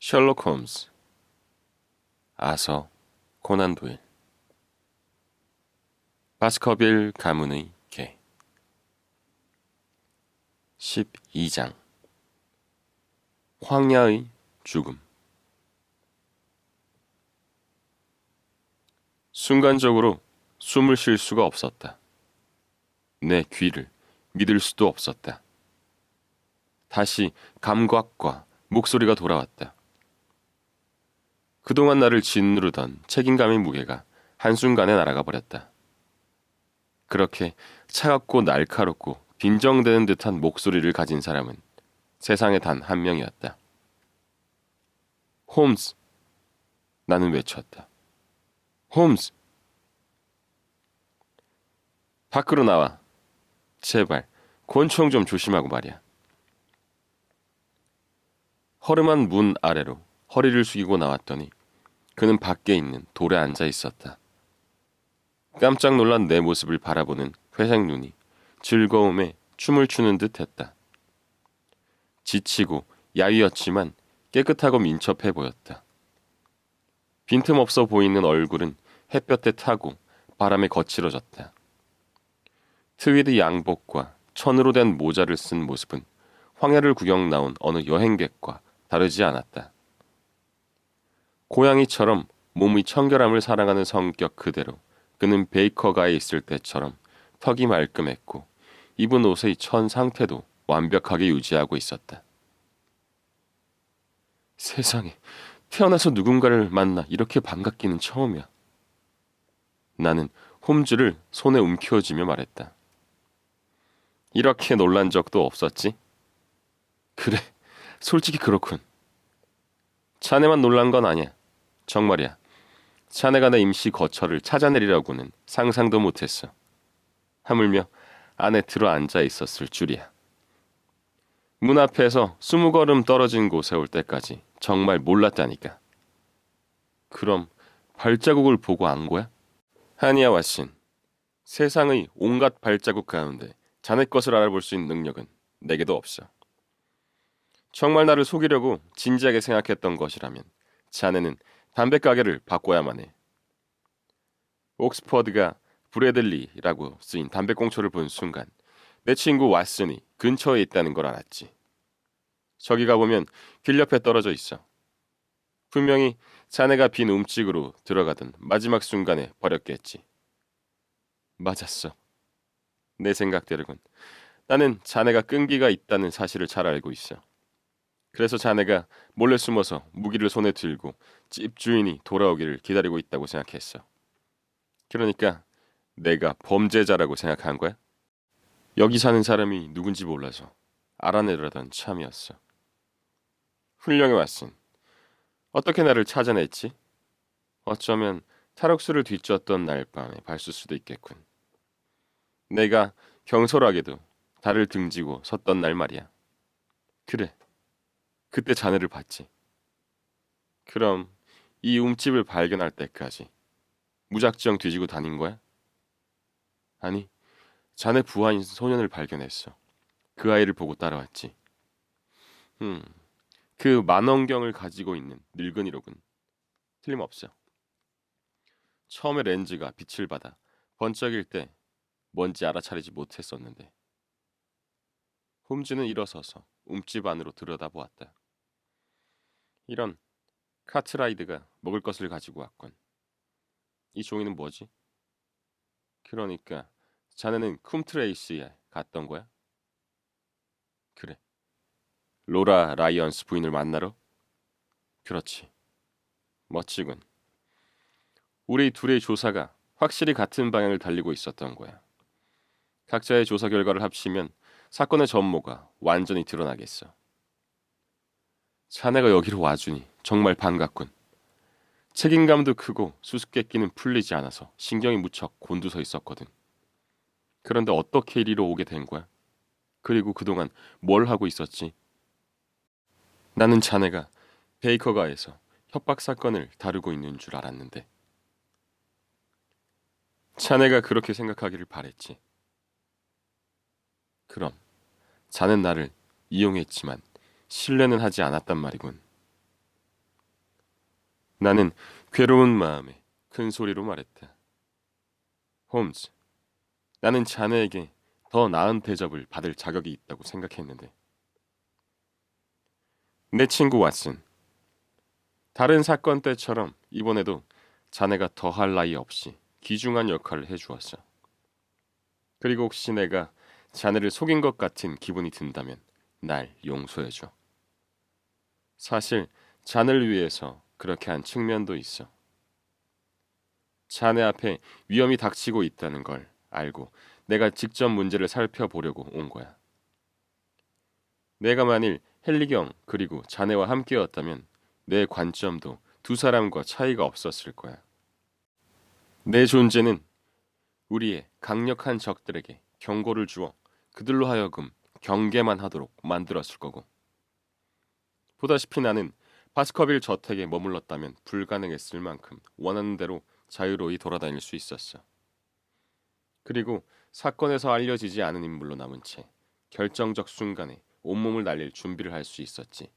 셜록 홈즈, 아서 코난 도일, 바스커빌 가문의 개 12장 황야의 죽음. 순간적으로 숨을 쉴 수가 없었다. 내 귀를 믿을 수도 없었다. 다시 감각과 목소리가 돌아왔다. 그동안 나를 짓누르던 책임감의 무게가 한순간에 날아가 버렸다. 그렇게 차갑고 날카롭고 빈정대는 듯한 목소리를 가진 사람은 세상에 단 한 명이었다. 홈즈! 나는 외쳤다. 홈즈! 밖으로 나와. 제발 곤충 좀 조심하고 말이야. 허름한 문 아래로 허리를 숙이고 나왔더니 그는 밖에 있는 돌에 앉아 있었다. 깜짝 놀란 내 모습을 바라보는 회색 눈이 즐거움에 춤을 추는 듯 했다. 지치고 야위었지만 깨끗하고 민첩해 보였다. 빈틈없어 보이는 얼굴은 햇볕에 타고 바람에 거칠어졌다. 트위드 양복과 천으로 된 모자를 쓴 모습은 황야를 구경 나온 어느 여행객과 다르지 않았다. 고양이처럼 몸의 청결함을 사랑하는 성격 그대로 그는 베이커가에 있을 때처럼 턱이 말끔했고 입은 옷의 천 상태도 완벽하게 유지하고 있었다. 세상에, 태어나서 누군가를 만나 이렇게 반갑기는 처음이야. 나는 홈즈를 손에 움켜쥐며 말했다. 이렇게 놀란 적도 없었지? 그래, 솔직히 그렇군. 자네만 놀란 건 아니야. 정말이야. 자네가 내 임시 거처를 찾아내리라고는 상상도 못했어. 하물며 안에 들어앉아 있었을 줄이야. 문 앞에서 20걸음 떨어진 곳에 올 때까지 정말 몰랐다니까. 그럼 발자국을 보고 안 거야? 하니야 왓슨, 세상의 온갖 발자국 가운데 자네 것을 알아볼 수 있는 능력은 내게도 없어. 정말 나를 속이려고 진지하게 생각했던 것이라면 자네는 담배 가게를 바꿔야만 해. 옥스퍼드가 브래들리라고 쓰인 담배꽁초를 본 순간 내 친구 왓슨이 근처에 있다는 걸 알았지. 저기 가보면 길 옆에 떨어져 있어. 분명히 자네가 빈 움찍으로 들어가던 마지막 순간에 버렸겠지. 맞았어. 내 생각대로군. 나는 자네가 끈기가 있다는 사실을 잘 알고 있어. 그래서 자네가 몰래 숨어서 무기를 손에 들고 집 주인이 돌아오기를 기다리고 있다고 생각했어. 그러니까 내가 범죄자라고 생각한 거야? 여기 사는 사람이 누군지 몰라서 알아내려던 참이었어. 훌륭해 왓슨. 어떻게 나를 찾아냈지? 어쩌면 탈옥수를 뒤쫓던 날 밤에 봤을 수도 있겠군. 내가 경솔하게도 달을 등지고 섰던 날 말이야. 그래, 그때 자네를 봤지. 그럼 이 움집을 발견할 때까지 무작정 뒤지고 다닌 거야? 아니, 자네 부하인 소년을 발견했어. 그 아이를 보고 따라왔지. 음, 그 만원경을 가지고 있는 늙은이로군. 틀림없어. 처음에 렌즈가 빛을 받아 번쩍일 때 뭔지 알아차리지 못했었는데. 홈즈는 일어서서 움집 안으로 들여다보았다. 이런, 카트라이드가 먹을 것을 가지고 왔군. 이 종이는 뭐지? 그러니까 자네는 쿰트레이스에 갔던 거야? 그래. 로라 라이언스 부인을 만나러? 그렇지. 멋지군. 우리 둘의 조사가 확실히 같은 방향을 달리고 있었던 거야. 각자의 조사 결과를 합치면 사건의 전모가 완전히 드러나겠어. 자네가 여기로 와주니 정말 반갑군. 책임감도 크고 수수께끼는 풀리지 않아서 신경이 무척 곤두서 있었거든. 그런데 어떻게 이리로 오게 된 거야? 그리고 그동안 뭘 하고 있었지? 나는 자네가 베이커가에서 협박 사건을 다루고 있는 줄 알았는데. 자네가 그렇게 생각하기를 바랬지. 그럼 자넨 나를 이용했지만 신뢰는 하지 않았단 말이군. 나는 괴로운 마음에 큰 소리로 말했다. 홈즈, 나는 자네에게 더 나은 대접을 받을 자격이 있다고 생각했는데. 내 친구 왓슨, 다른 사건 때처럼 이번에도 자네가 더할 나위 없이 귀중한 역할을 해주었어. 그리고 혹시 내가 자네를 속인 것 같은 기분이 든다면 날 용서해줘. 사실 자네를 위해서 그렇게 한 측면도 있어. 자네 앞에 위험이 닥치고 있다는 걸 알고 내가 직접 문제를 살펴보려고 온 거야. 내가 만일 헨리경 그리고 자네와 함께였다면 내 관점도 두 사람과 차이가 없었을 거야. 내 존재는 우리의 강력한 적들에게 경고를 주어 그들로 하여금 경계만 하도록 만들었을 거고. 보다시피 나는 바스커빌 저택에 머물렀다면 불가능했을 만큼 원하는 대로 자유로이 돌아다닐 수 있었어. 그리고 사건에서 알려지지 않은 인물로 남은 채 결정적 순간에 온몸을 날릴 준비를 할 수 있었지.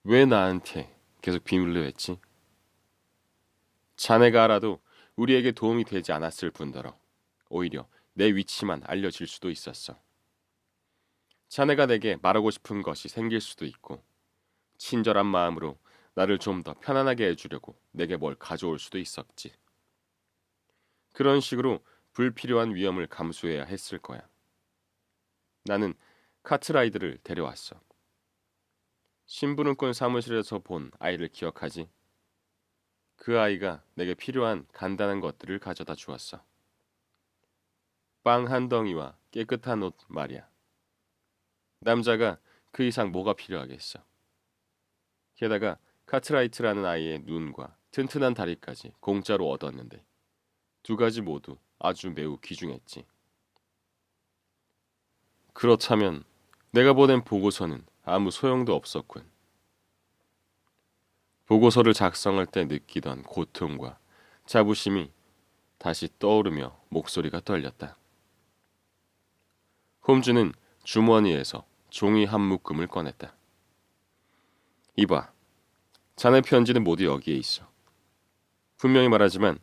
왜 나한테 계속 비밀로 했지? 자네가 알아도 우리에게 도움이 되지 않았을 뿐더러 오히려 내 위치만 알려질 수도 있었어. 자네가 내게 말하고 싶은 것이 생길 수도 있고 친절한 마음으로 나를 좀 더 편안하게 해주려고 내게 뭘 가져올 수도 있었지. 그런 식으로 불필요한 위험을 감수해야 했을 거야. 나는 카트라이드를 데려왔어. 신부름꾼 사무실에서 본 아이를 기억하지? 그 아이가 내게 필요한 간단한 것들을 가져다 주었어. 빵 한 덩이와 깨끗한 옷 말이야. 남자가 그 이상 뭐가 필요하겠어. 게다가 카트라이트라는 아이의 눈과 튼튼한 다리까지 공짜로 얻었는데 두 가지 모두 아주 매우 귀중했지. 그렇다면 내가 보낸 보고서는 아무 소용도 없었군. 보고서를 작성할 때 느끼던 고통과 자부심이 다시 떠오르며 목소리가 떨렸다. 홈즈는 주머니에서 종이 한 묶음을 꺼냈다. 이봐, 자네 편지는 모두 여기에 있어. 분명히 말하지만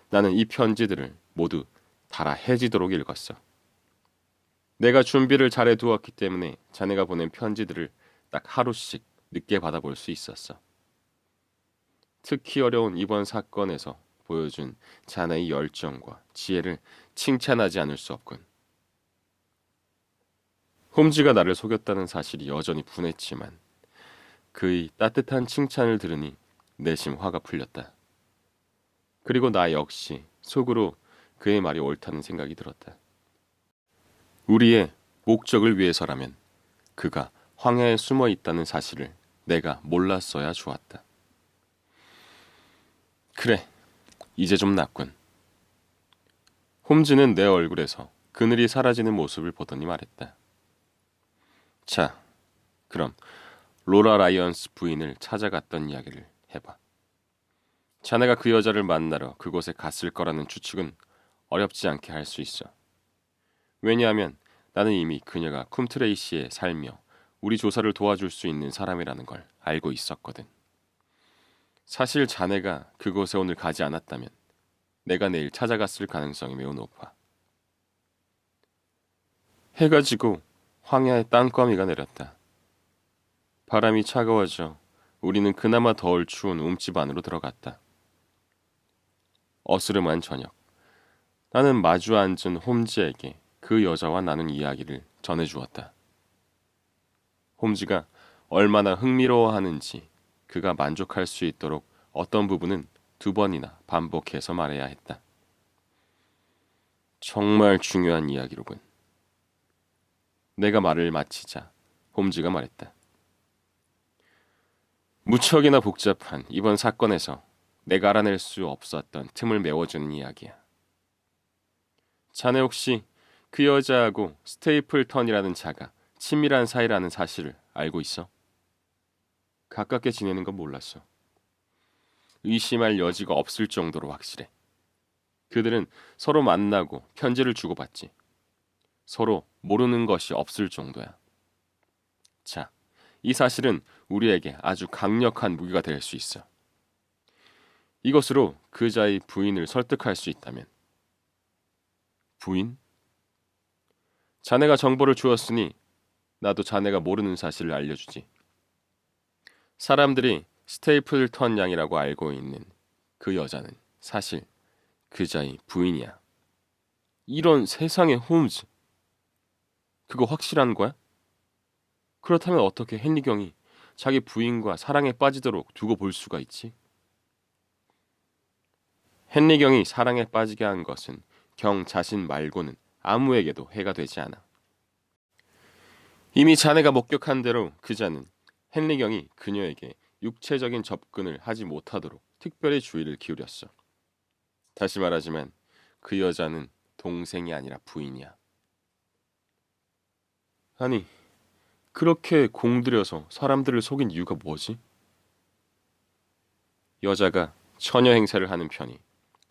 나는 이 편지들을 모두 달아 해지도록 읽었어. 내가 준비를 잘해 두었기 때문에 자네가 보낸 편지들을 딱 하루씩 늦게 받아볼 수 있었어. 특히 어려운 이번 사건에서 보여준 자네의 열정과 지혜를 칭찬하지 않을 수 없군. 홈즈가 나를 속였다는 사실이 여전히 분했지만 그의 따뜻한 칭찬을 들으니 내심 화가 풀렸다. 그리고 나 역시 속으로 그의 말이 옳다는 생각이 들었다. 우리의 목적을 위해서라면 그가 황야에 숨어 있다는 사실을 내가 몰랐어야 좋았다. 그래, 이제 좀 낫군. 홈즈는 내 얼굴에서 그늘이 사라지는 모습을 보더니 말했다. 자, 그럼 로라 라이언스 부인을 찾아갔던 이야기를 해봐. 자네가 그 여자를 만나러 그곳에 갔을 거라는 추측은 어렵지 않게 할 수 있어. 왜냐하면 나는 이미 그녀가 쿰트레이시에 살며 우리 조사를 도와줄 수 있는 사람이라는 걸 알고 있었거든. 사실 자네가 그곳에 오늘 가지 않았다면 내가 내일 찾아갔을 가능성이 매우 높아. 해가 지고 황야의 땅거미가 내렸다. 바람이 차가워져 우리는 그나마 덜 추운 움집 안으로 들어갔다. 어스름한 저녁. 나는 마주 앉은 홈즈에게 그 여자와 나눈 이야기를 전해주었다. 홈즈가 얼마나 흥미로워하는지 그가 만족할 수 있도록 어떤 부분은 2번이나 반복해서 말해야 했다. 정말 중요한 이야기로군. 내가 말을 마치자 홈즈가 말했다. 무척이나 복잡한 이번 사건에서 내가 알아낼 수 없었던 틈을 메워주는 이야기야. 자네 혹시 그 여자하고 스테이플턴이라는 자가 친밀한 사이라는 사실을 알고 있어? 가깝게 지내는 건 몰랐어. 의심할 여지가 없을 정도로 확실해. 그들은 서로 만나고 편지를 주고받지. 서로 모르는 것이 없을 정도야. 자, 이 사실은 우리에게 아주 강력한 무기가 될 수 있어. 이것으로 그자의 부인을 설득할 수 있다면. 부인? 자네가 정보를 주었으니 나도 자네가 모르는 사실을 알려주지. 사람들이 스테이플턴 양이라고 알고 있는 그 여자는 사실 그자의 부인이야. 이런 세상의 홈즈. 그거 확실한 거야? 그렇다면 어떻게 헨리 경이 자기 부인과 사랑에 빠지도록 두고 볼 수가 있지? 헨리 경이 사랑에 빠지게 한 것은 경 자신 말고는 아무에게도 해가 되지 않아. 이미 자네가 목격한 대로 그자는 헨리 경이 그녀에게 육체적인 접근을 하지 못하도록 특별히 주의를 기울였어. 다시 말하지만 그 여자는 동생이 아니라 부인이야. 아니, 그렇게 공들여서 사람들을 속인 이유가 뭐지? 여자가 처녀 행세를 하는 편이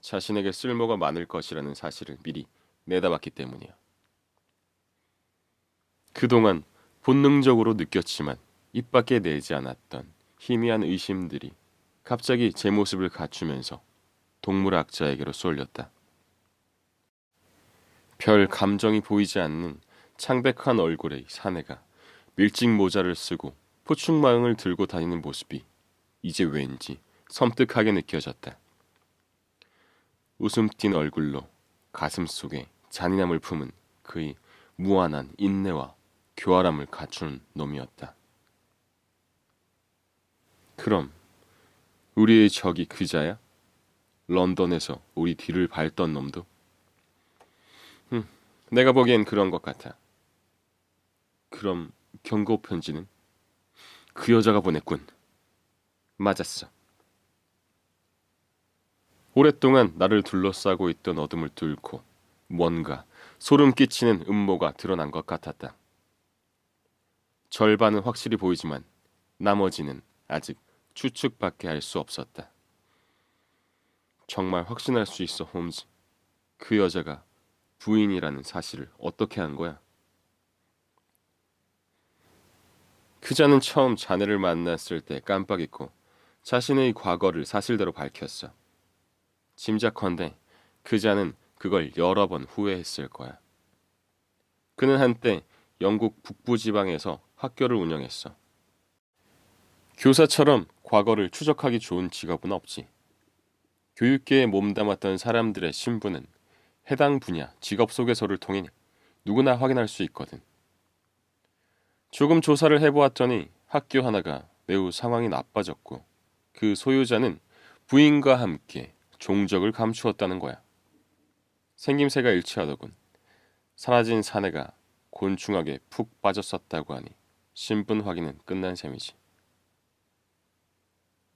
자신에게 쓸모가 많을 것이라는 사실을 미리 내다봤기 때문이야. 그동안 본능적으로 느꼈지만 입 밖에 내지 않았던 희미한 의심들이 갑자기 제 모습을 갖추면서 동물학자에게로 쏠렸다. 별 감정이 보이지 않는 창백한 얼굴의 사내가 밀짚 모자를 쓰고 포충망을 들고 다니는 모습이 이제 왠지 섬뜩하게 느껴졌다. 웃음 띤 얼굴로 가슴 속에 잔인함을 품은 그의 무한한 인내와 교활함을 갖춘 놈이었다. 그럼 우리의 적이 그자야? 런던에서 우리 뒤를 밟던 놈도? 내가 보기엔 그런 것 같아. 그럼 경고 편지는? 그 여자가 보냈군. 맞았어. 오랫동안 나를 둘러싸고 있던 어둠을 뚫고 뭔가 소름 끼치는 음모가 드러난 것 같았다. 절반은 확실히 보이지만 나머지는 아직 추측밖에 할 수 없었다. 정말 확신할 수 있어, 홈즈. 그 여자가 부인이라는 사실을 어떻게 한 거야? 그자는 처음 자네를 만났을 때 깜빡 잊고 자신의 과거를 사실대로 밝혔어. 짐작컨대 그자는 그걸 여러 번 후회했을 거야. 그는 한때 영국 북부 지방에서 학교를 운영했어. 교사처럼 과거를 추적하기 좋은 직업은 없지. 교육계에 몸담았던 사람들의 신분은 해당 분야 직업 소개서를 통해 누구나 확인할 수 있거든. 조금 조사를 해보았더니 학교 하나가 매우 상황이 나빠졌고 그 소유자는 부인과 함께 종적을 감추었다는 거야. 생김새가 일치하더군. 사라진 사내가 곤충하게 푹 빠졌었다고 하니 신분 확인은 끝난 셈이지.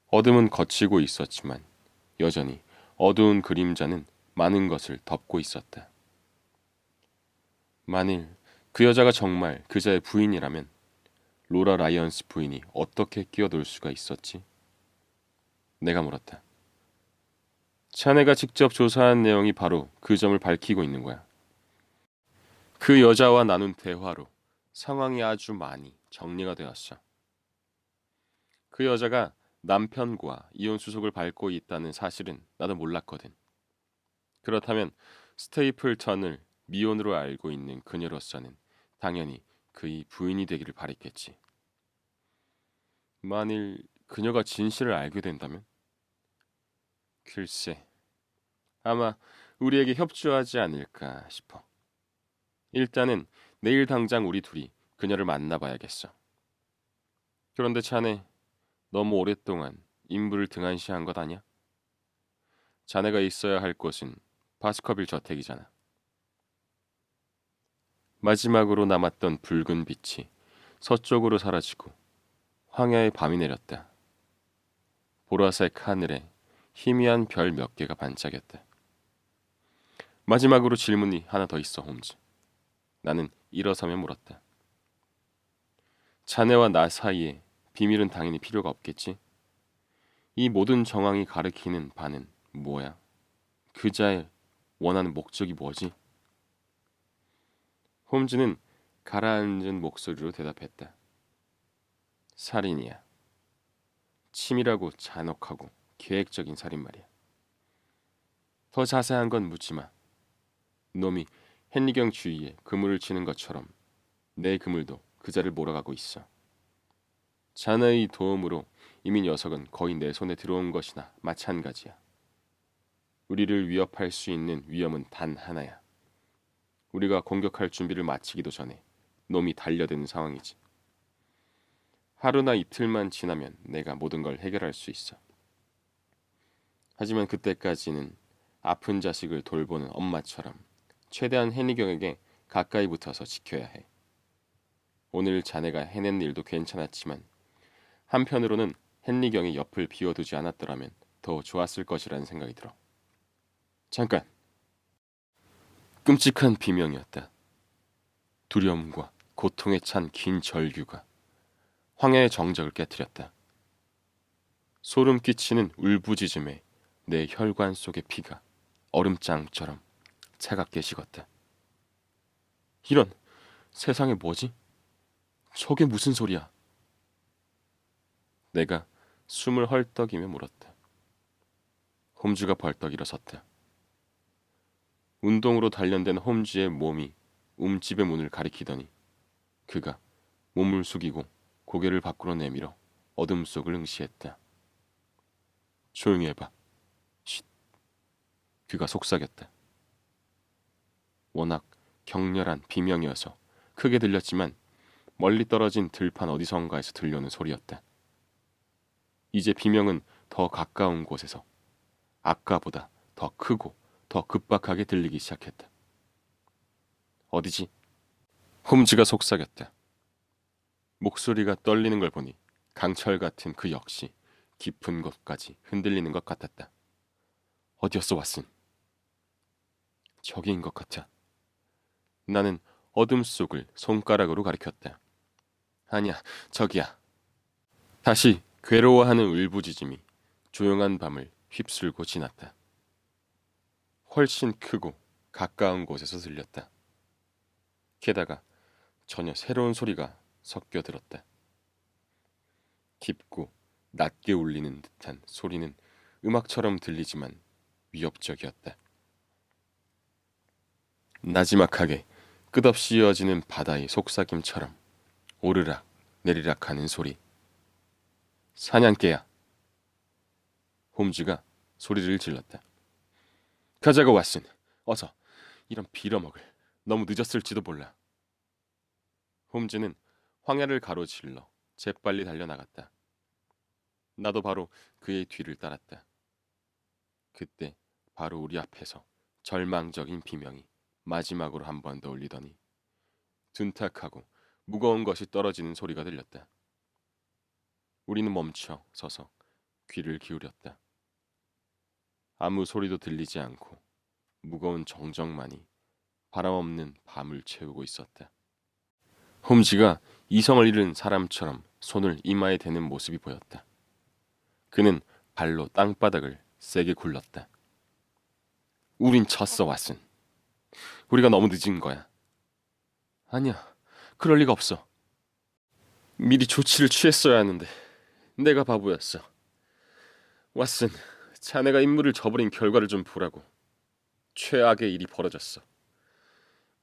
어둠은 걷히고 있었지만 여전히 어두운 그림자는 많은 것을 덮고 있었다. 만일 그 여자가 정말 그자의 부인이라면 로라 라이언스 부인이 어떻게 끼어들 수가 있었지? 내가 물었다. 자네가 직접 조사한 내용이 바로 그 점을 밝히고 있는 거야. 그 여자와 나눈 대화로 상황이 아주 많이 정리가 되었어. 그 여자가 남편과 이혼 수속을 밟고 있다는 사실은 나도 몰랐거든. 그렇다면 스테이플턴을 미혼으로 알고 있는 그녀로서는 당연히 그의 부인이 되기를 바랬겠지. 만일 그녀가 진실을 알게 된다면? 글쎄, 아마 우리에게 협조하지 않을까 싶어. 일단은 내일 당장 우리 둘이 그녀를 만나봐야겠어. 그런데 자네, 너무 오랫동안 인부를 등한시한 것 아니야? 자네가 있어야 할 곳은 바스커빌 저택이잖아. 마지막으로 남았던 붉은 빛이 서쪽으로 사라지고 황야의 밤이 내렸다. 보라색 하늘에 희미한 별 몇 개가 반짝였다. 마지막으로 질문이 하나 더 있어, 홈즈. 나는 일어서며 물었다. 자네와 나 사이에 비밀은 당연히 필요가 없겠지? 이 모든 정황이 가리키는 바는 뭐야? 그자의 원하는 목적이 뭐지? 홈즈는 가라앉은 목소리로 대답했다. 살인이야. 치밀하고 잔혹하고 계획적인 살인 말이야. 더 자세한 건 묻지 마. 놈이 헨리경 주위에 그물을 치는 것처럼 내 그물도 그자를 몰아가고 있어. 자네의 도움으로 이미 녀석은 거의 내 손에 들어온 것이나 마찬가지야. 우리를 위협할 수 있는 위험은 단 하나야. 우리가 공격할 준비를 마치기도 전에 놈이 달려드는 상황이지. 하루나 이틀만 지나면 내가 모든 걸 해결할 수 있어. 하지만 그때까지는 아픈 자식을 돌보는 엄마처럼 최대한 헨리경에게 가까이 붙어서 지켜야 해. 오늘 자네가 해낸 일도 괜찮았지만 한편으로는 헨리경이 옆을 비워두지 않았더라면 더 좋았을 것이라는 생각이 들어. 잠깐. 끔찍한 비명이었다. 두려움과 고통에 찬 긴 절규가 황야의 정적을 깨뜨렸다. 소름 끼치는 울부짖음에 내 혈관 속의 피가 얼음장처럼 차갑게 식었다. 이런, 세상에 뭐지? 저게 무슨 소리야? 내가 숨을 헐떡이며 물었다. 홈즈가 벌떡 일어섰다. 운동으로 단련된 홈즈의 몸이 움집의 문을 가리키더니 그가 몸을 숙이고 고개를 밖으로 내밀어 어둠 속을 응시했다. 조용히 해봐. 쉿. 그가 속삭였다. 워낙 격렬한 비명이어서 크게 들렸지만 멀리 떨어진 들판 어디선가에서 들려오는 소리였다. 이제 비명은 더 가까운 곳에서 아까보다 더 크고 더 급박하게 들리기 시작했다. 어디지? 홈즈가 속삭였다. 목소리가 떨리는 걸 보니 강철 같은 그 역시 깊은 곳까지 흔들리는 것 같았다. 어디였어, 왓슨? 저기인 것 같아. 나는 어둠 속을 손가락으로 가리켰다. 아니야, 저기야. 다시 괴로워하는 울부짖음이 조용한 밤을 휩쓸고 지났다. 훨씬 크고 가까운 곳에서 들렸다. 게다가 전혀 새로운 소리가 섞여 들었다. 깊고 낮게 울리는 듯한 소리는 음악처럼 들리지만 위협적이었다. 나지막하게 끝없이 이어지는 바다의 속삭임처럼 오르락 내리락 하는 소리. 사냥개야. 홈즈가 소리를 질렀다. 가자고, 왓슨. 어서. 이런 빌어먹을. 너무 늦었을지도 몰라. 홈즈는 황야를 가로질러 재빨리 달려나갔다. 나도 바로 그의 뒤를 따랐다. 그때 바로 우리 앞에서 절망적인 비명이 마지막으로 한 번 더 울리더니 둔탁하고 무거운 것이 떨어지는 소리가 들렸다. 우리는 멈춰 서서 귀를 기울였다. 아무 소리도 들리지 않고 무거운 정적만이 바람 없는 밤을 채우고 있었다. 홈즈가 이성을 잃은 사람처럼 손을 이마에 대는 모습이 보였다. 그는 발로 땅바닥을 세게 굴렀다. 우린 졌어, 왓슨. 우리가 너무 늦은 거야. 아니야, 그럴 리가 없어. 미리 조치를 취했어야 하는데 내가 바보였어. 왓슨, 자네가 임무를 저버린 결과를 좀 보라고. 최악의 일이 벌어졌어.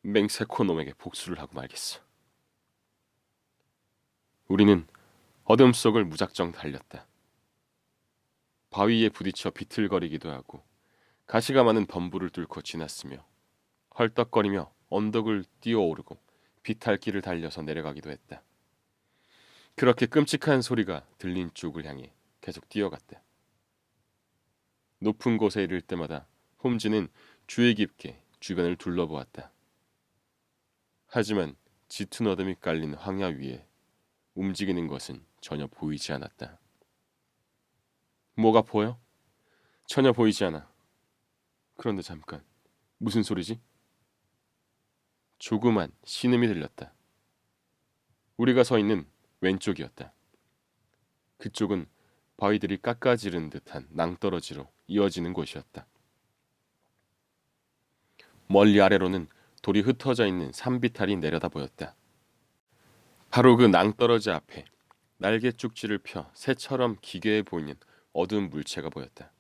맹세코 놈에게 복수를 하고 말겠어. 우리는 어둠 속을 무작정 달렸다. 바위에 부딪혀 비틀거리기도 하고 가시가 많은 덤불을 뚫고 지났으며 헐떡거리며 언덕을 뛰어오르고 비탈길을 달려서 내려가기도 했다. 그렇게 끔찍한 소리가 들린 쪽을 향해 계속 뛰어갔다. 높은 곳에 이를 때마다 홈즈는 주의 깊게 주변을 둘러보았다. 하지만 짙은 어둠이 깔린 황야 위에 움직이는 것은 전혀 보이지 않았다. 뭐가 보여? 전혀 보이지 않아. 그런데 잠깐, 무슨 소리지? 조그만 신음이 들렸다. 우리가 서 있는 왼쪽이었다. 그쪽은 바위들이 깎아지른 듯한 낭떠러지로 이어지는 곳이었다. 멀리 아래로는 돌이 흩어져 있는 산비탈이 내려다 보였다. 바로 그 낭떠러지 앞에 날개 쪽지를 펴 새처럼 기괴해 보이는 어두운 물체가 보였다.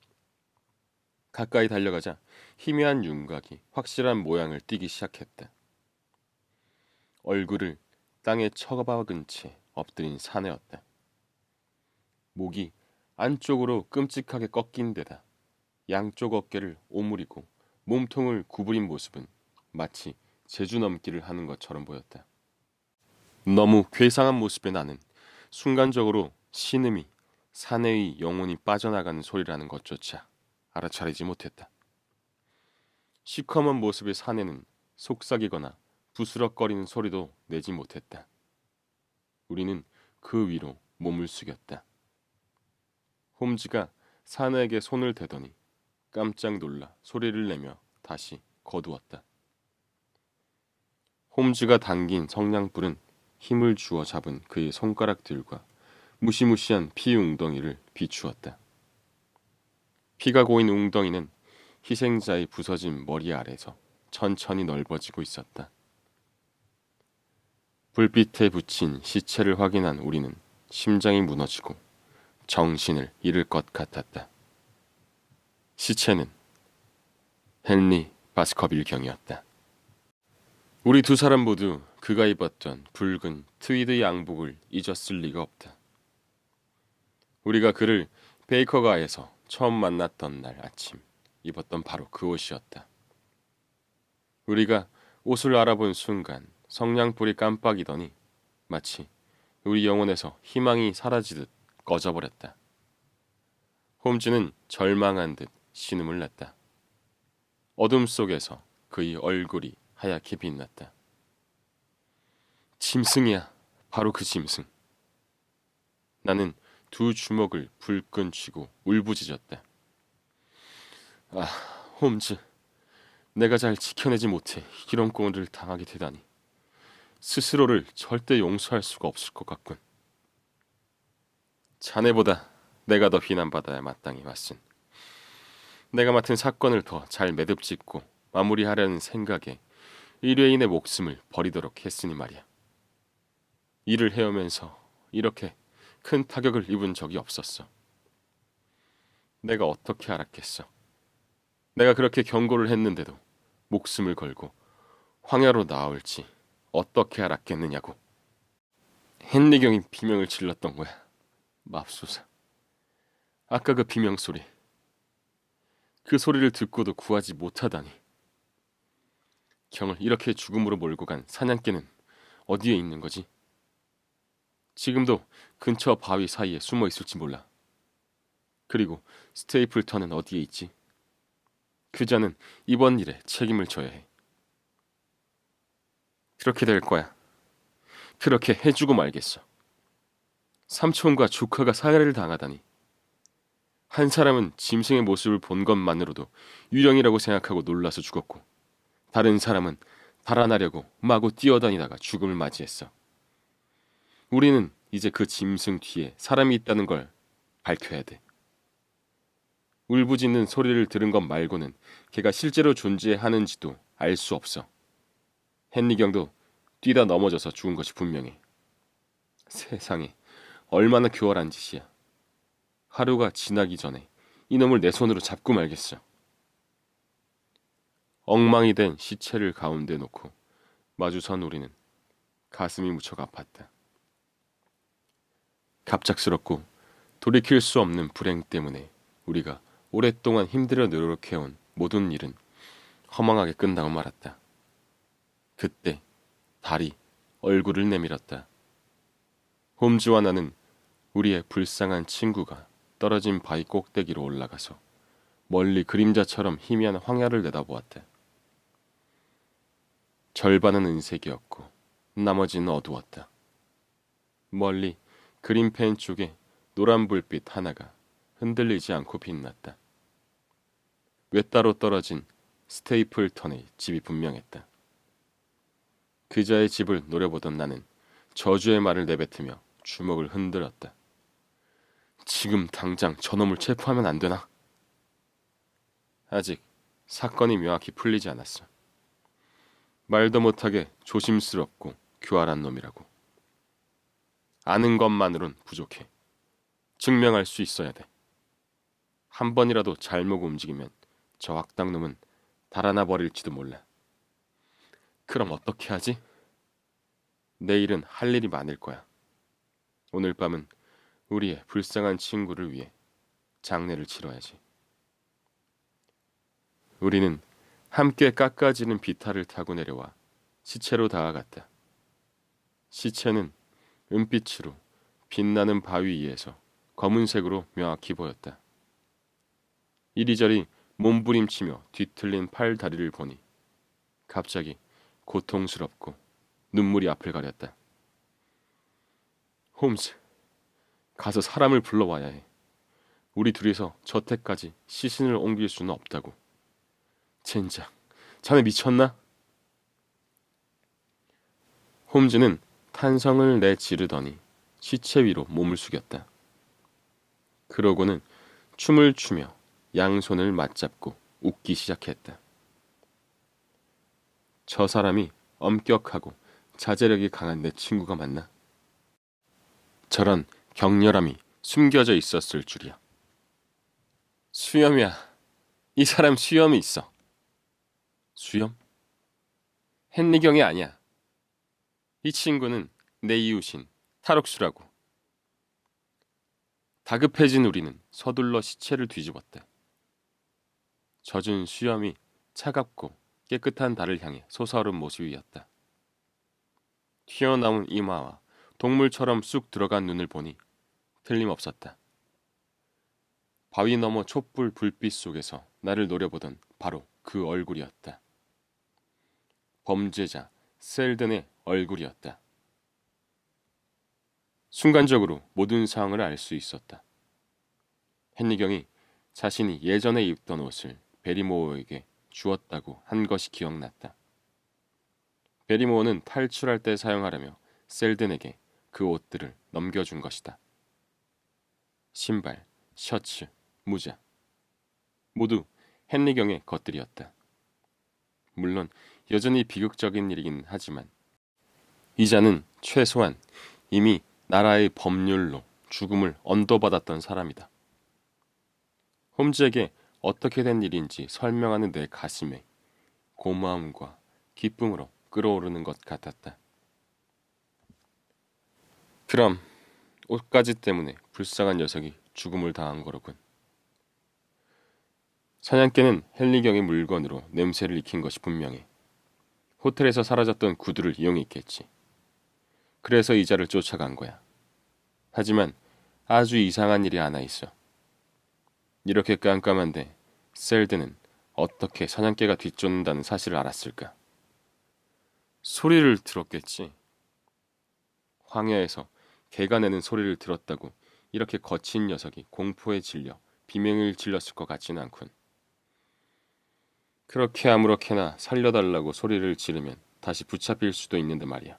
가까이 달려가자 희미한 윤곽이 확실한 모양을 띠기 시작했다. 얼굴을 땅에 처박은 채 엎드린 사내였다. 목이 안쪽으로 끔찍하게 꺾인 데다 양쪽 어깨를 오므리고 몸통을 구부린 모습은 마치 제주 넘기를 하는 것처럼 보였다. 너무 괴상한 모습에 나는 순간적으로 신음이 사내의 영혼이 빠져나가는 소리라는 것조차 알아차리지 못했다. 시커먼 모습의 사내는 속삭이거나 부스럭거리는 소리도 내지 못했다. 우리는 그 위로 몸을 숙였다. 홈즈가 사내에게 손을 대더니 깜짝 놀라 소리를 내며 다시 거두었다. 홈즈가 당긴 성냥불은 힘을 주어 잡은 그의 손가락들과 무시무시한 피 웅덩이를 비추었다. 피가 고인 웅덩이는 희생자의 부서진 머리 아래서 천천히 넓어지고 있었다. 불빛에 붙인 시체를 확인한 우리는 심장이 무너지고 정신을 잃을 것 같았다. 시체는 헨리 바스커빌 경이었다. 우리 두 사람 모두 그가 입었던 붉은 트위드 양복을 잊었을 리가 없다. 우리가 그를 베이커가에서 처음 만났던 날 아침 입었던 바로 그 옷이었다. 우리가 옷을 알아본 순간 성냥불이 깜빡이더니 마치 우리 영혼에서 희망이 사라지듯 꺼져버렸다. 홈즈는 절망한 듯 신음을 냈다. 어둠 속에서 그의 얼굴이 하얗게 빛났다. 짐승이야, 바로 그 짐승. 나는 두 주먹을 불끈 쥐고 울부짖었다. 아, 홈즈, 내가 잘 지켜내지 못해 이런 꼴을 당하게 되다니. 스스로를 절대 용서할 수가 없을 것 같군. 자네보다 내가 더 비난받아야 마땅히 왓슨. 내가 맡은 사건을 더 잘 매듭짓고 마무리하려는 생각에 의뢰인의 목숨을 버리도록 했으니 말이야. 일을 해오면서 이렇게 큰 타격을 입은 적이 없었어. 내가 어떻게 알았겠어. 내가 그렇게 경고를 했는데도 목숨을 걸고 황야로 나올지 어떻게 알았겠느냐고. 헨리경이 비명을 질렀던 거야. 맙소사. 아까 그 비명 소리. 그 소리를 듣고도 구하지 못하다니. 경을 이렇게 죽음으로 몰고 간 사냥개는 어디에 있는 거지? 지금도 근처 바위 사이에 숨어 있을지 몰라. 그리고 스테이플턴은 어디에 있지? 그자는 이번 일에 책임을 져야 해. 그렇게 될 거야. 그렇게 해주고 말겠어. 삼촌과 조카가 살해를 당하다니. 한 사람은 짐승의 모습을 본 것만으로도 유령이라고 생각하고 놀라서 죽었고, 다른 사람은 달아나려고 마구 뛰어다니다가 죽음을 맞이했어. 우리는 이제 그 짐승 뒤에 사람이 있다는 걸 밝혀야 돼. 울부짖는 소리를 들은 것 말고는 걔가 실제로 존재하는지도 알 수 없어. 헨리경도 뛰다 넘어져서 죽은 것이 분명해. 세상에, 얼마나 교활한 짓이야. 하루가 지나기 전에 이놈을 내 손으로 잡고 말겠어. 엉망이 된 시체를 가운데 놓고 마주선 우리는 가슴이 무척 아팠다. 갑작스럽고 돌이킬 수 없는 불행 때문에 우리가 오랫동안 힘들어 노력해온 모든 일은 허망하게 끝나고 말았다. 그때 달이 얼굴을 내밀었다. 홈즈와 나는 우리의 불쌍한 친구가 떨어진 바위 꼭대기로 올라가서 멀리 그림자처럼 희미한 황야를 내다보았다. 절반은 은색이었고 나머지는 어두웠다. 멀리 그린펜 쪽에 노란 불빛 하나가 흔들리지 않고 빛났다. 외따로 떨어진 스테이플턴의 집이 분명했다. 그자의 집을 노려보던 나는 저주의 말을 내뱉으며 주먹을 흔들었다. 지금 당장 저놈을 체포하면 안 되나? 아직 사건이 명확히 풀리지 않았어. 말도 못하게 조심스럽고 교활한 놈이라고. 아는 것만으론 부족해. 증명할 수 있어야 돼. 한 번이라도 잘못 움직이면 저 악당놈은 달아나 버릴지도 몰라. 그럼 어떻게 하지? 내일은 할 일이 많을 거야. 오늘 밤은 우리의 불쌍한 친구를 위해 장례를 치러야지. 우리는 함께 깎아지는 비탈을 타고 내려와 시체로 다가갔다. 시체는 은빛으로 빛나는 바위 위에서 검은색으로 명확히 보였다. 이리저리 몸부림치며 뒤틀린 팔 다리를 보니 갑자기 고통스럽고 눈물이 앞을 가렸다. 홈즈, 가서 사람을 불러와야 해. 우리 둘이서 저택까지 시신을 옮길 수는 없다고. 젠장, 자네 미쳤나? 홈즈는 탄성을 내지르더니 시체 위로 몸을 숙였다. 그러고는 춤을 추며 양손을 맞잡고 웃기 시작했다. 저 사람이 엄격하고 자제력이 강한 내 친구가 맞나? 저런 격렬함이 숨겨져 있었을 줄이야. 수염이야. 이 사람 수염이 있어. 수염? 헨리경이 아니야. 이 친구는 내 이웃인 탈옥수라고. 다급해진 우리는 서둘러 시체를 뒤집었다. 젖은 수염이 차갑고 깨끗한 달을 향해 솟아오른 모습이었다. 튀어나온 이마와 동물처럼 쑥 들어간 눈을 보니 틀림없었다. 바위 너머 촛불 불빛 속에서 나를 노려보던 바로 그 얼굴이었다. 범죄자 셀든의 얼굴이었다. 순간적으로 모든 상황을 알 수 있었다. 헨리경이 자신이 예전에 입던 옷을 베리모어에게 주었다고 한 것이 기억났다. 베리모어는 탈출할 때 사용하려며 셀든에게 그 옷들을 넘겨준 것이다. 신발, 셔츠, 모자 모두 헨리경의 것들이었다. 물론 여전히 비극적인 일이긴 하지만 이자는 최소한 이미 나라의 법률로 죽음을 언도받았던 사람이다. 홈즈에게 어떻게 된 일인지 설명하는 내 가슴에 고마움과 기쁨으로 끓어오르는 것 같았다. 그럼 옷가지 때문에 불쌍한 녀석이 죽음을 당한 거로군. 사냥개는 헨리경의 물건으로 냄새를 익힌 것이 분명해. 호텔에서 사라졌던 구두를 이용했겠지. 그래서 이자를 쫓아간 거야. 하지만 아주 이상한 일이 하나 있어. 이렇게 깜깜한데 셀드는 어떻게 사냥개가 뒤쫓는다는 사실을 알았을까? 소리를 들었겠지. 황야에서 개가 내는 소리를 들었다고 이렇게 거친 녀석이 공포에 질려 비명을 질렀을 것 같지는 않군. 그렇게 아무렇게나 살려달라고 소리를 지르면 다시 붙잡힐 수도 있는데 말이야.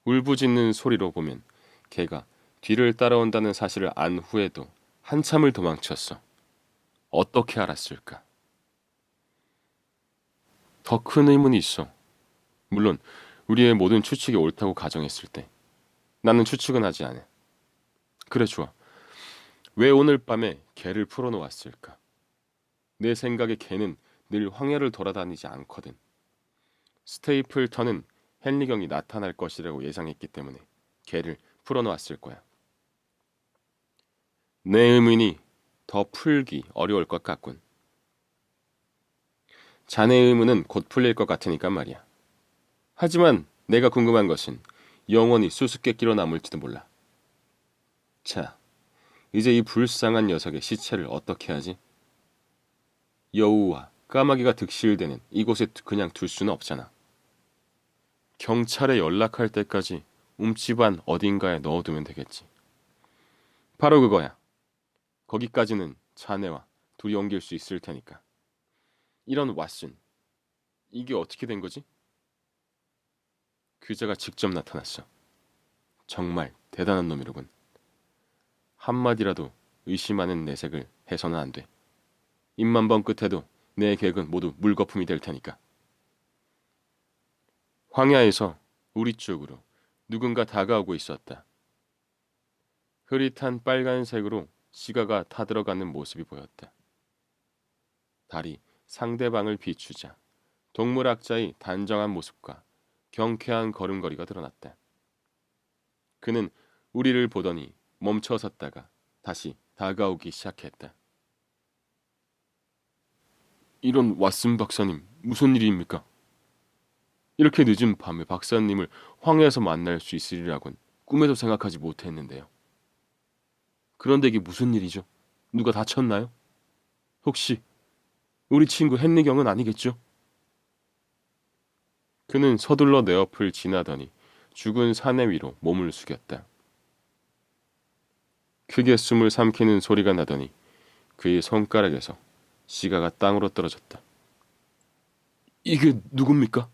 울부짖는 소리로 보면 개가 뒤를 따라온다는 사실을 안 후에도 한참을 도망쳤어. 어떻게 알았을까? 더 큰 의문이 있어. 물론 우리의 모든 추측이 옳다고 가정했을 때 나는 추측은 하지 않아. 그래 좋아. 왜 오늘 밤에 개를 풀어놓았을까? 내 생각에 개는 늘 황야를 돌아다니지 않거든. 스테이플턴은 헨리경이 나타날 것이라고 예상했기 때문에 개를 풀어놓았을 거야. 내 의문이 더 풀기 어려울 것 같군. 자네의 의문은 곧 풀릴 것 같으니까 말이야. 하지만 내가 궁금한 것은 영원히 수수께끼로 남을지도 몰라. 자, 이제 이 불쌍한 녀석의 시체를 어떻게 하지? 여우와 까마귀가 득실되는 이곳에 그냥 둘 수는 없잖아. 경찰에 연락할 때까지 움집안 어딘가에 넣어두면 되겠지. 바로 그거야. 거기까지는 자네와 둘이 옮길 수 있을 테니까. 이런 왓슨, 이게 어떻게 된 거지? 그자가 직접 나타났어. 정말 대단한 놈이로군. 한마디라도 의심하는 내색을 해서는 안 돼. 입만 번 끝에도 내 계획은 모두 물거품이 될 테니까. 황야에서 우리 쪽으로 누군가 다가오고 있었다. 흐릿한 빨간색으로 시가가 타들어가는 모습이 보였다. 달이 상대방을 비추자 동물학자의 단정한 모습과 경쾌한 걸음걸이가 드러났다. 그는 우리를 보더니 멈춰 섰다가 다시 다가오기 시작했다. 이런 왓슨 박사님, 무슨 일입니까? 이렇게 늦은 밤에 박사님을 황야에서 만날 수 있으리라곤 꿈에도 생각하지 못했는데요. 그런데 이게 무슨 일이죠? 누가 다쳤나요? 혹시 우리 친구 헨리 경은 아니겠죠? 그는 서둘러 내 옆을 지나더니 죽은 사내 위로 몸을 숙였다. 크게 숨을 삼키는 소리가 나더니 그의 손가락에서 시가가 땅으로 떨어졌다. 이게 누굽니까?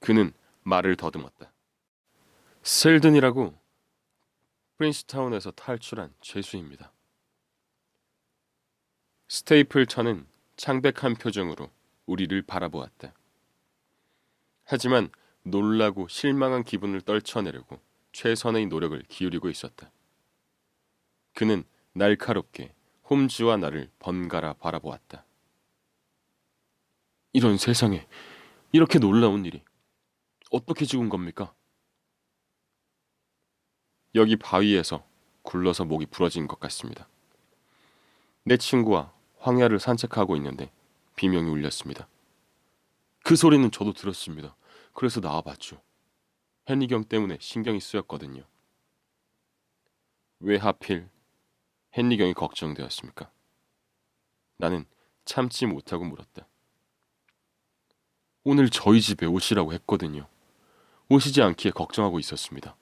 그는 말을 더듬었다. 셀든이라고 프린스타운에서 탈출한 죄수입니다. 스테이플턴은 창백한 표정으로 우리를 바라보았다. 하지만 놀라고 실망한 기분을 떨쳐내려고 최선의 노력을 기울이고 있었다. 그는 날카롭게 홈즈와 나를 번갈아 바라보았다. 이런 세상에 이렇게 놀라운 일이 어떻게 죽은 겁니까? 여기 바위에서 굴러서 목이 부러진 것 같습니다. 내 친구와 황야를 산책하고 있는데 비명이 울렸습니다. 그 소리는 저도 들었습니다. 그래서 나와봤죠. 헨리경 때문에 신경이 쓰였거든요. 왜 하필 헨리경이 걱정되었습니까? 나는 참지 못하고 물었다. 오늘 저희 집에 오시라고 했거든요. 오시지 않기에 걱정하고 있었습니다.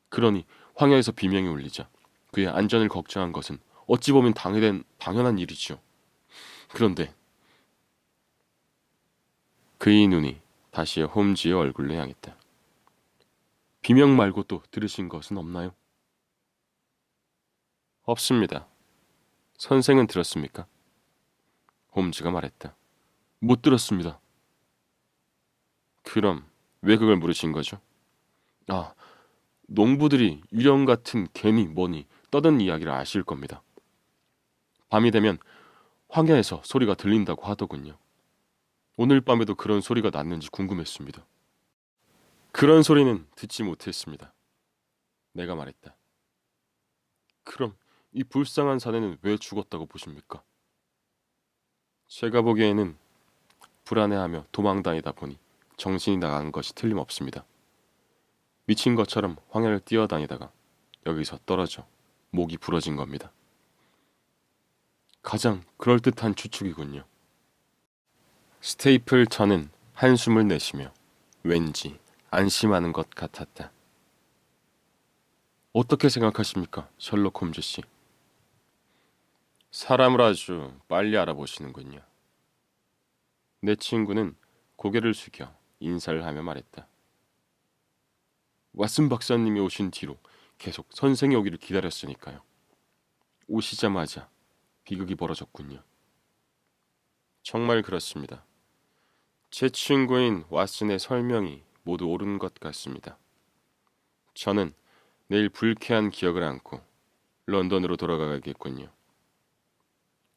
그러니 황야에서 비명이 울리자 그의 안전을 걱정한 것은 어찌 보면 당연한 일이죠. 그런데 그의 눈이 다시 홈즈의 얼굴로 향했다. 비명 말고 또 들으신 것은 없나요? 없습니다. 선생은 들었습니까? 홈즈가 말했다. 못 들었습니다. 그럼 왜 그걸 물으신 거죠? 아, 농부들이 유령 같은 개니 뭐니 떠든 이야기를 아실 겁니다. 밤이 되면 황야에서 소리가 들린다고 하더군요. 오늘 밤에도 그런 소리가 났는지 궁금했습니다. 그런 소리는 듣지 못했습니다. 내가 말했다. 그럼 이 불쌍한 사내는 왜 죽었다고 보십니까? 제가 보기에는 불안해하며 도망다니다 보니 정신이 나간 것이 틀림없습니다. 미친 것처럼 황야를 뛰어다니다가 여기서 떨어져 목이 부러진 겁니다. 가장 그럴듯한 추측이군요. 스테이플턴은 한숨을 내쉬며 왠지 안심하는 것 같았다. 어떻게 생각하십니까, 셜록 홈즈 씨? 사람을 아주 빨리 알아보시는군요. 내 친구는 고개를 숙여 인사를 하며 말했다. 왓슨 박사님이 오신 뒤로 계속 선생이 오기를 기다렸으니까요. 오시자마자 비극이 벌어졌군요. 정말 그렇습니다. 제 친구인 왓슨의 설명이 모두 옳은 것 같습니다. 저는 내일 불쾌한 기억을 안고 런던으로 돌아가겠군요.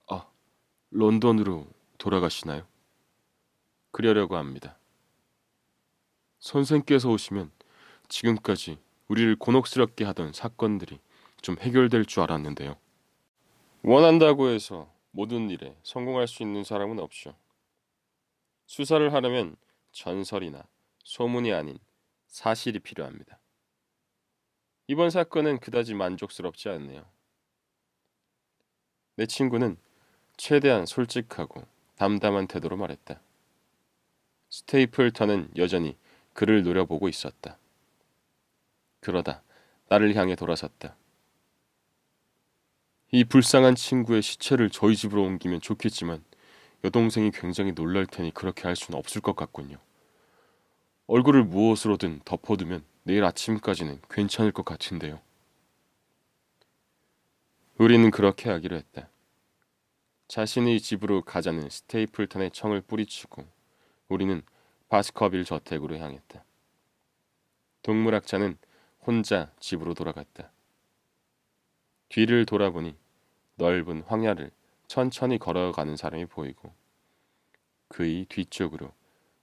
아, 런던으로 돌아가시나요? 그러려고 합니다. 선생께서 오시면 지금까지 우리를 곤혹스럽게 하던 사건들이 좀 해결될 줄 알았는데요. 원한다고 해서 모든 일에 성공할 수 있는 사람은 없죠. 수사를 하려면 전설이나 소문이 아닌 사실이 필요합니다. 이번 사건은 그다지 만족스럽지 않네요. 내 친구는 최대한 솔직하고 담담한 태도로 말했다. 스테이플턴은 여전히 그를 노려보고 있었다. 그러다 나를 향해 돌아섰다. 이 불쌍한 친구의 시체를 저희 집으로 옮기면 좋겠지만 여동생이 굉장히 놀랄 테니 그렇게 할 수는 없을 것 같군요. 얼굴을 무엇으로든 덮어두면 내일 아침까지는 괜찮을 것 같은데요. 우리는 그렇게 하기로 했다. 자신의 집으로 가자는 스테이플턴의 청을 뿌리치고 우리는 바스커빌 저택으로 향했다. 동물학자는 혼자 집으로 돌아갔다. 뒤를 돌아보니 넓은 황야를 천천히 걸어가는 사람이 보이고 그의 뒤쪽으로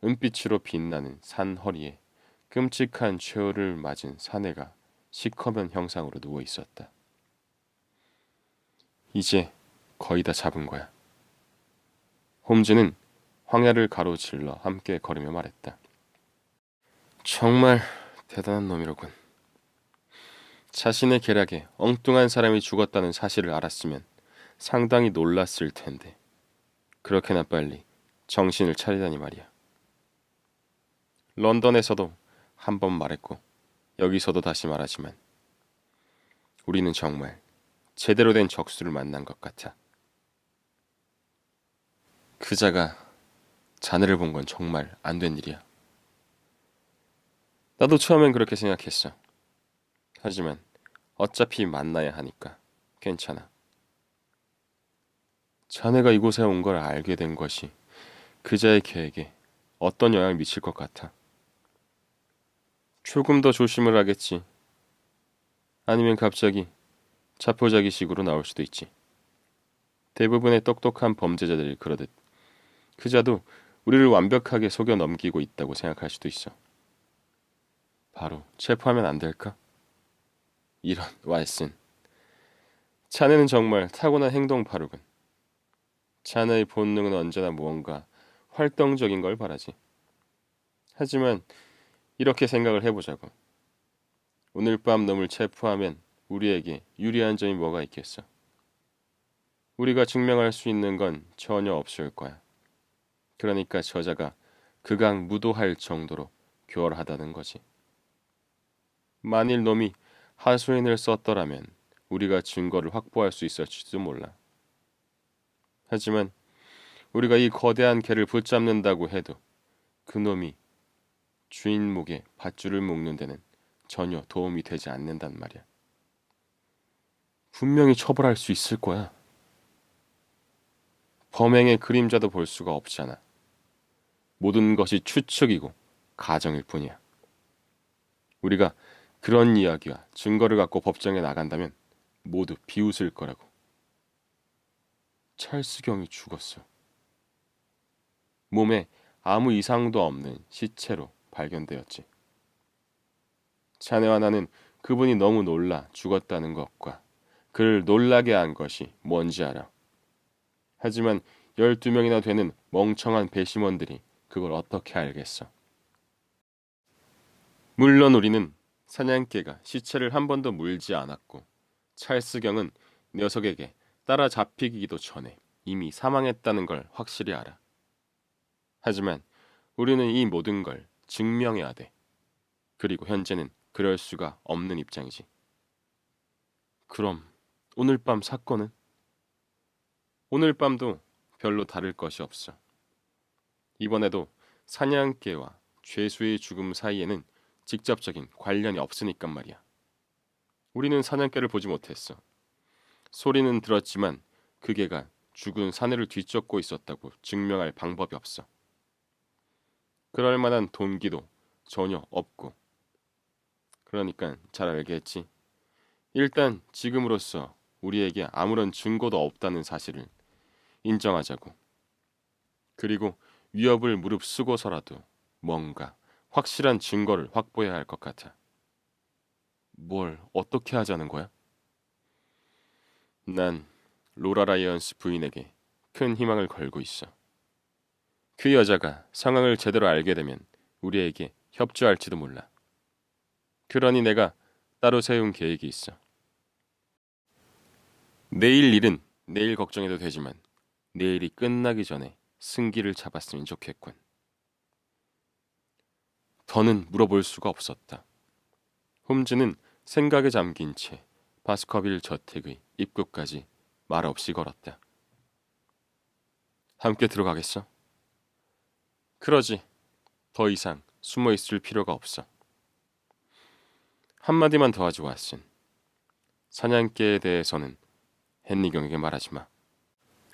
은빛으로 빛나는 산 허리에 끔찍한 최후를 맞은 사내가 시커먼 형상으로 누워 있었다. 이제 거의 다 잡은 거야. 홈즈는 황야를 가로질러 함께 걸으며 말했다. 정말 대단한 놈이로군. 자신의 계략에 엉뚱한 사람이 죽었다는 사실을 알았으면 상당히 놀랐을 텐데 그렇게나 빨리 정신을 차리다니 말이야. 런던에서도 한 번 말했고 여기서도 다시 말하지만 우리는 정말 제대로 된 적수를 만난 것 같아. 그자가 자네를 본 건 정말 안 된 일이야. 나도 처음엔 그렇게 생각했어. 하지만 어차피 만나야 하니까 괜찮아. 자네가 이곳에 온 걸 알게 된 것이 그자의 계획에 어떤 영향을 미칠 것 같아. 조금 더 조심을 하겠지. 아니면 갑자기 자포자기식으로 나올 수도 있지. 대부분의 똑똑한 범죄자들이 그러듯 그자도 우리를 완벽하게 속여 넘기고 있다고 생각할 수도 있어. 바로 체포하면 안 될까? 이런 왈슨. 자네는 정말 타고난 행동파루군. 자네의 본능은 언제나 무언가 활동적인 걸 바라지. 하지만 이렇게 생각을 해보자고. 오늘 밤 놈을 체포하면 우리에게 유리한 점이 뭐가 있겠어? 우리가 증명할 수 있는 건 전혀 없을 거야. 그러니까 저자가 극악무도할 정도로 교활하다는 거지. 만일 놈이 하수인을 썼더라면 우리가 증거를 확보할 수 있었지도 몰라. 하지만 우리가 이 거대한 개를 붙잡는다고 해도 그놈이 주인 목에 밧줄을 묶는 데는 전혀 도움이 되지 않는단 말이야. 분명히 처벌할 수 있을 거야. 범행의 그림자도 볼 수가 없잖아. 모든 것이 추측이고 가정일 뿐이야. 우리가 그런 이야기와 증거를 갖고 법정에 나간다면 모두 비웃을 거라고. 찰스경이 죽었어. 몸에 아무 이상도 없는 시체로 발견되었지. 자네와 나는 그분이 너무 놀라 죽었다는 것과 그를 놀라게 한 것이 뭔지 알아. 하지만 12명이나 되는 멍청한 배심원들이 그걸 어떻게 알겠어. 물론 우리는 사냥개가 시체를 한 번도 물지 않았고 찰스경은 녀석에게 따라잡히기도 전에 이미 사망했다는 걸 확실히 알아. 하지만 우리는 이 모든 걸 증명해야 돼. 그리고 현재는 그럴 수가 없는 입장이지. 그럼 오늘 밤 사건은? 오늘 밤도 별로 다를 것이 없어. 이번에도 사냥개와 죄수의 죽음 사이에는 직접적인 관련이 없으니까 말이야. 우리는 사냥개를 보지 못했어. 소리는 들었지만 그 개가 죽은 사내를 뒤쫓고 있었다고 증명할 방법이 없어. 그럴 만한 동기도 전혀 없고. 그러니까 잘 알겠지. 일단 지금으로서 우리에게 아무런 증거도 없다는 사실을 인정하자고. 그리고 위협을 무릅쓰고서라도 뭔가 확실한 증거를 확보해야 할 것 같아. 뭘 어떻게 하자는 거야? 난 로라 라이언스 부인에게 큰 희망을 걸고 있어. 그 여자가 상황을 제대로 알게 되면 우리에게 협조할지도 몰라. 그러니 내가 따로 세운 계획이 있어. 내일 일은 내일 걱정해도 되지만 내일이 끝나기 전에 승기를 잡았으면 좋겠군. 더는 물어볼 수가 없었다. 홈즈는 생각에 잠긴 채 바스커빌 저택의 입구까지 말없이 걸었다. 함께 들어가겠어? 그러지. 더 이상 숨어 있을 필요가 없어. 한마디만 더 하지 왓슨. 사냥개에 대해서는 헨리 경에게 말하지 마.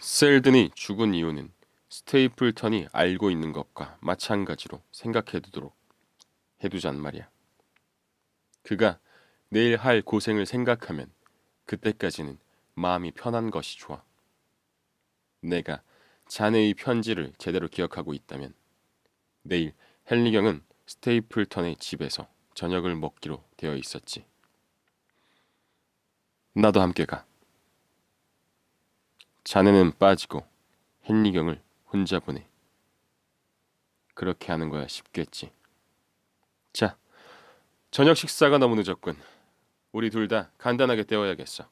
셀든이 죽은 이유는 스테이플턴이 알고 있는 것과 마찬가지로 생각해두도록 해두잔 말이야. 그가 내일 할 고생을 생각하면 그때까지는 마음이 편한 것이 좋아. 내가 자네의 편지를 제대로 기억하고 있다면 내일 헨리경은 스테이플턴의 집에서 저녁을 먹기로 되어 있었지. 나도 함께 가. 자네는 빠지고 헨리경을 혼자 보내. 그렇게 하는 거야 쉽겠지. 자, 저녁 식사가 너무 늦었군. 우리 둘 다 간단하게 때워야겠어.